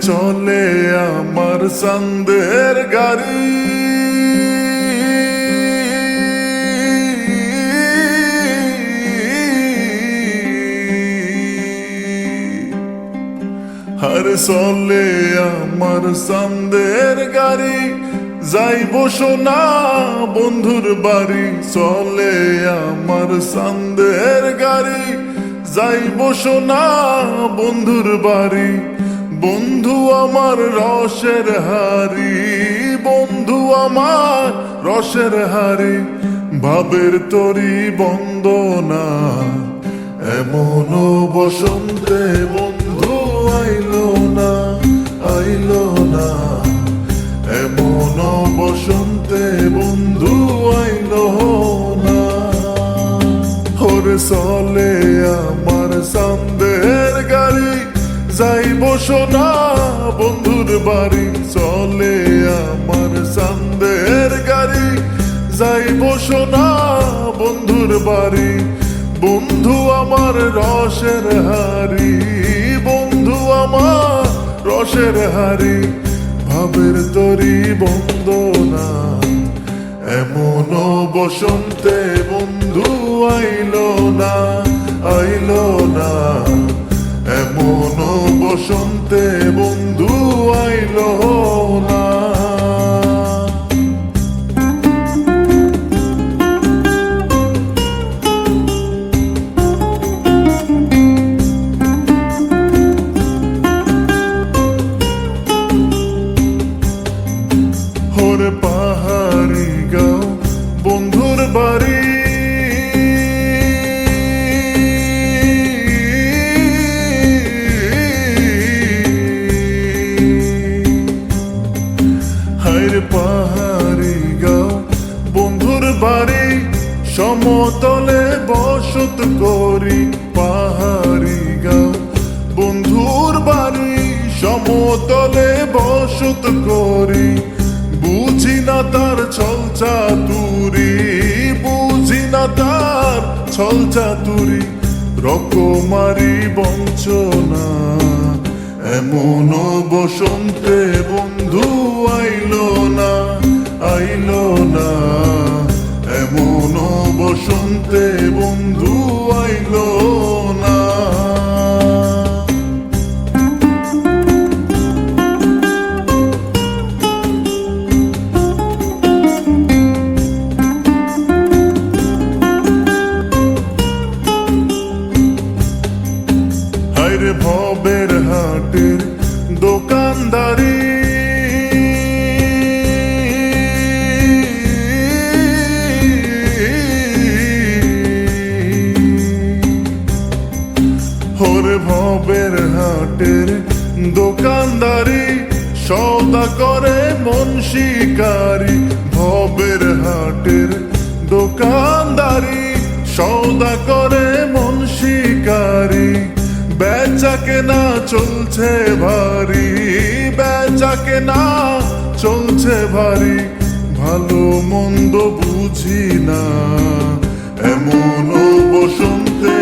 চলে আমার চাঁদের গাড়ি, আরে চলে আমার চাঁদের গাড়ি, যাইব সোনা বন্ধুর বাড়ি। চলে আমার চাঁদের গাড়ি, যাইব সোনা বন্ধুর বাড়ি। বন্ধু আমার রসের হারি, বন্ধু আমার রসের হারি, ভাবের তরি বন্দনা। এমন বসন্তে বন্ধু আইলো না, আইলো না। এমন বসন্তে বন্ধু আইলো না। ওরে চলে আমার চাঁদের গাড়ি, যাইব সোনা বন্ধুর বাড়ি। চলে আমার চাঁদের গাড়ি, যাইব সোনা বন্ধুর বাড়ি। বন্ধু আমার রসের হারি, বন্ধু আমার রসের হারি, ভাবের তরি বন্দনা। এমন বসন্তে বন্ধু আইলো না, আইলো না। এমন বসন্তে বন্ধু আইলো না। ওরে পাহাড়ি গাঁও বন্ধুর বাড়ি, হায়রে পাহাড়ি গাঁও বন্ধুর বাড়ি। সমতলে বসত করি, পাহাড়ি গাঁও বন্ধুর বাড়ি। সমতলে বসত করি, বুঝি না তার ছল চাতুরি, বুঝি না তার ছল চাতুরি। রকমারি বঞ্চনা, এমন বসন্তে বন্ধু আইলো না, আইলো না। এমন বসন্তে বন্ধু আইলো না। হায়রে ভবের হাটের দোকানদারি, ওরে ভবের হাটের দোকানদারি। সওদা করে মন শিকারি, ভবের হাটের দোকানদারি। সওদা করে মন শিকারি, বেচা কেনা চলছে ভারী, বেচা কেনা চলছে ভারী। ভালো মন্দ বুঝি না, এমন বসন্তে